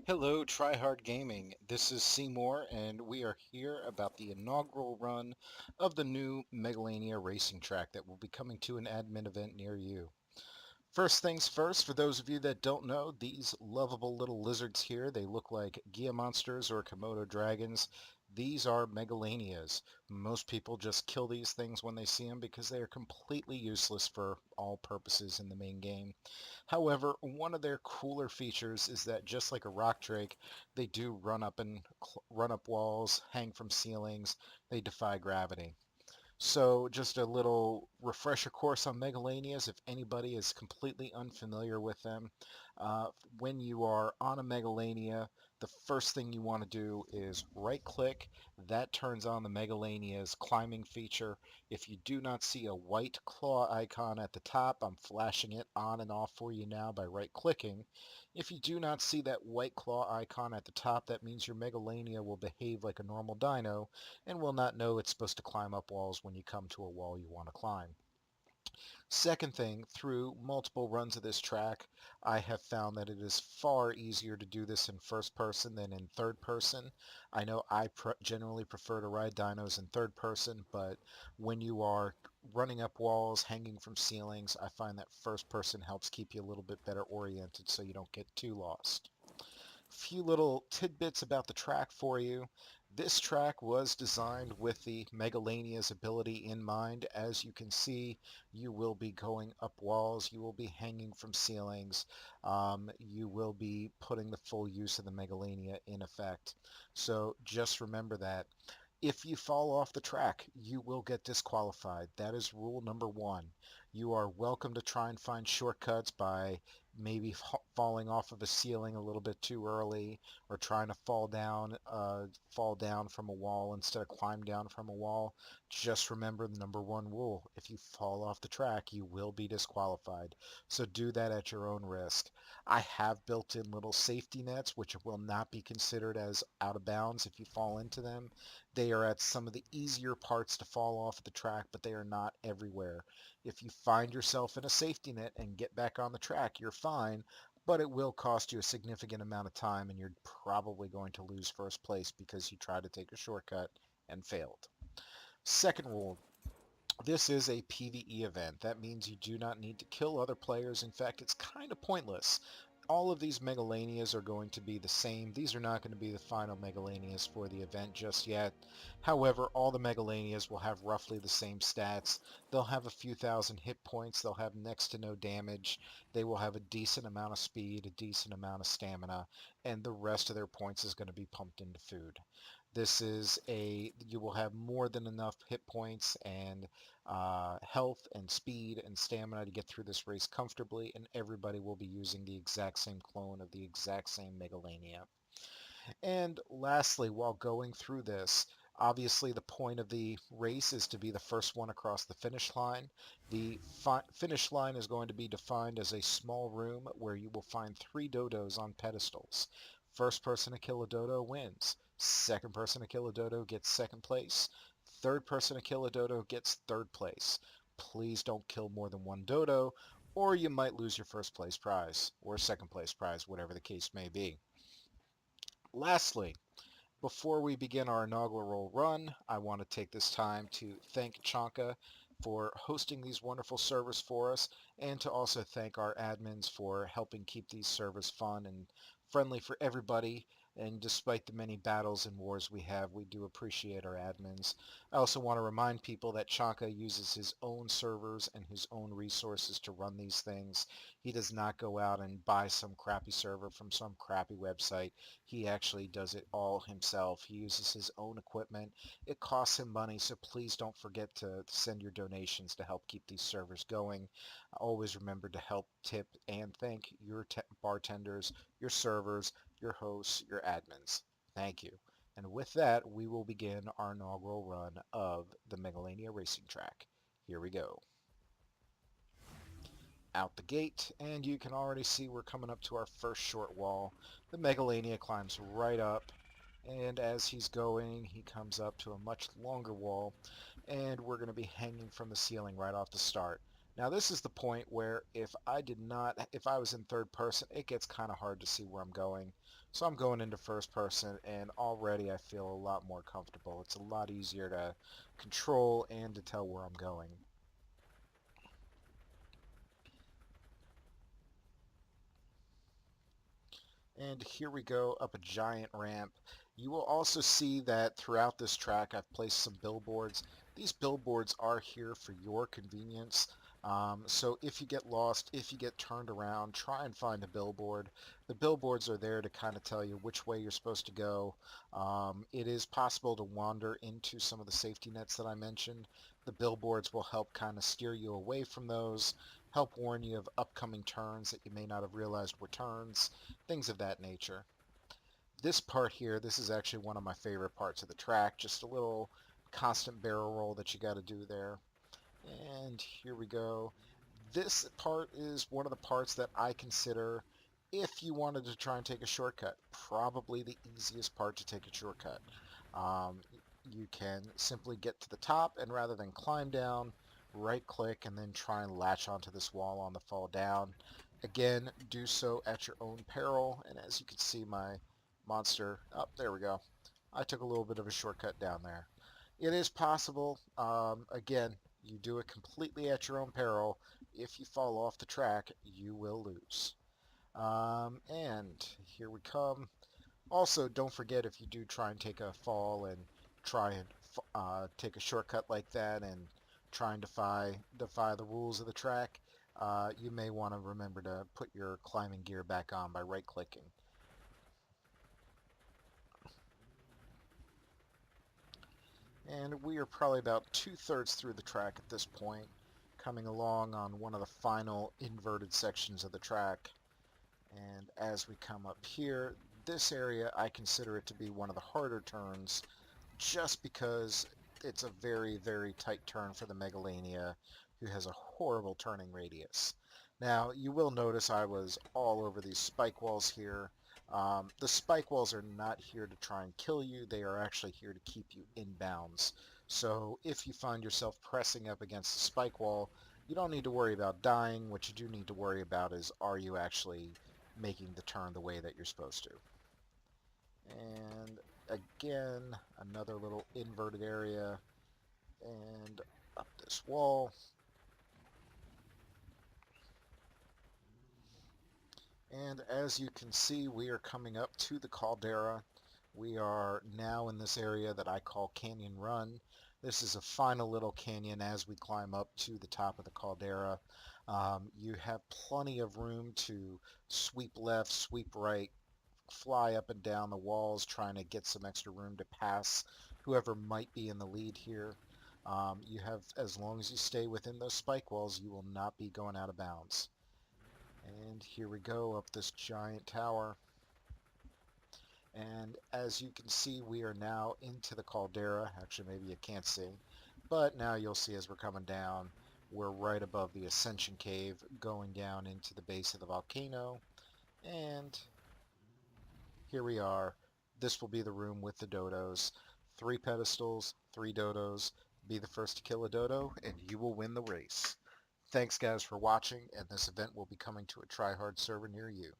Hello, Trihard Gaming. This is Seymoure, and we are here about the inaugural run of the new Megalania racing track that will be coming to an admin event near you. First things first, for those of you that don't know, these lovable little lizards here, they look like Gia monsters or Komodo dragons. These are Megalanias. Most people just kill these things when they see them because they are completely useless for all purposes in the main game. However, one of their cooler features is that just like a rock drake, they do run up walls, hang from ceilings, they defy gravity. So just a little refresher course on Megalanias if anybody is completely unfamiliar with them. When you are on a Megalania, the first thing you want to do is right click. That turns on the Megalania's climbing feature. If you do not see a white claw icon at the top, I'm flashing it on and off for you now by right clicking. If you do not see that white claw icon at the top, that means your Megalania will behave like a normal dino and will not know it's supposed to climb up walls when you come to a wall you want to climb. Second thing, through multiple runs of this track, I have found that it is far easier to do this in first person than in third person. I know I generally prefer to ride dinos in third person, but when you are running up walls, hanging from ceilings, I find that first person helps keep you a little bit better oriented so you don't get too lost. Few little tidbits about the track for you. This track was designed with the Megalania's ability in mind. As you can see, you will be going up walls, you will be hanging from ceilings, you will be putting the full use of the Megalania in effect. So just remember that. If you fall off the track, you will get disqualified. That is rule number one. You are welcome to try and find shortcuts by maybe falling off of a ceiling a little bit too early, or trying to fall down from a wall instead of climb down from a wall. Just remember the number one rule: if you fall off the track, you will be disqualified. So do that at your own risk. I have built in little safety nets, which will not be considered as out of bounds if you fall into them. They are at some of the easier parts to fall off the track, but they are not everywhere. If you find yourself in a safety net and get back on the track, you're fine, but it will cost you a significant amount of time and you're probably going to lose first place because you tried to take a shortcut and failed. Second rule: this is a PvE event. That means you do not need to kill other players. In fact, it's kind of pointless. All of these Megalanias are going to be the same. These are not going to be the final Megalanias for the event just yet. However, all the Megalanias will have roughly the same stats. They'll have a few thousand hit points. They'll have next to no damage. They will have a decent amount of speed, a decent amount of stamina, and the rest of their points is going to be pumped into food. You will have more than enough hit points and health and speed and stamina to get through this race comfortably, and everybody will be using the exact same clone of the exact same Megalania. And lastly, while going through this, obviously the point of the race is to be the first one across the finish line. The finish line is going to be defined as a small room where you will find three dodos on pedestals. First person to kill a dodo wins. Second person to kill a dodo gets second place. Third person to kill a dodo gets third place. Please don't kill more than one dodo, or you might lose your first place prize, or second place prize, whatever the case may be. Lastly, before we begin our inaugural run, I want to take this time to thank Chanka for hosting these wonderful servers for us, and to also thank our admins for helping keep these servers fun and friendly for everybody. And despite the many battles and wars we have, we do appreciate our admins. I also want to remind people that Chanka uses his own servers and his own resources to run these things. He does not go out and buy some crappy server from some crappy website. He actually does it all himself. He uses his own equipment. It costs him money, so please don't forget to send your donations to help keep these servers going. Always remember to help, tip, and thank your bartenders, your servers, your hosts, your admins. Thank you. And with that, we will begin our inaugural run of the Megalania Racing Track. Here we go. Out the gate, and you can already see we're coming up to our first short wall. The Megalania climbs right up, and as he's going, he comes up to a much longer wall, and we're going to be hanging from the ceiling right off the start. Now this is the point where if I was in third person, it gets kind of hard to see where I'm going. So I'm going into first person, and already I feel a lot more comfortable. It's a lot easier to control and to tell where I'm going. And here we go up a giant ramp. You will also see that throughout this track I've placed some billboards. These billboards are here for your convenience. So if you get lost, if you get turned around, try and find a billboard. The billboards are there to kind of tell you which way you're supposed to go. It is possible to wander into some of the safety nets that I mentioned. The billboards will help kind of steer you away from those, help warn you of upcoming turns that you may not have realized were turns, things of that nature. This part here, this is actually one of my favorite parts of the track, just a little constant barrel roll that you got to do there. And here we go. This part is one of the parts that I consider, if you wanted to try and take a shortcut, probably the easiest part to take a shortcut. Um, you can simply get to the top, and rather than climb down, right click and then try and latch onto this wall on the fall down. Again, do so at your own peril, and as you can see, my monster, oh, there we go. I took a little bit of a shortcut down there. It is possible, again, you do it completely at your own peril. If you fall off the track, you will lose. And here we come. Also, don't forget, if you do try and take a fall and try and take a shortcut like that and try and defy the rules of the track, you may want to remember to put your climbing gear back on by right-clicking. And we are probably about two-thirds through the track at this point, coming along on one of the final inverted sections of the track. And as we come up here, this area I consider it to be one of the harder turns, just because it's a very, very tight turn for the Megalania, who has a horrible turning radius. Now, you will notice I was all over these spike walls here. The spike walls are not here to try and kill you. They are actually here to keep you in bounds. So if you find yourself pressing up against the spike wall, you don't need to worry about dying. What you do need to worry about is, are you actually making the turn the way that you're supposed to? And again, another little inverted area, and up this wall. And as you can see, we are coming up to the caldera. We are now in this area that I call Canyon Run. This is a final little canyon as we climb up to the top of the caldera. You have plenty of room to sweep left, sweep right, fly up and down the walls, trying to get some extra room to pass whoever might be in the lead here. You have, as long as you stay within those spike walls, you will not be going out of bounds. And here we go up this giant tower. And as you can see, we are now into the caldera. Actually, maybe you can't see, but now you'll see as we're coming down, we're right above the ascension cave, going down into the base of the volcano. And here we are. This will be the room with the dodos. 3 pedestals, 3 dodos. Be the first to kill a dodo, and you will win the race. Thanks, guys, for watching, and this event will be coming to a Trihard server near you.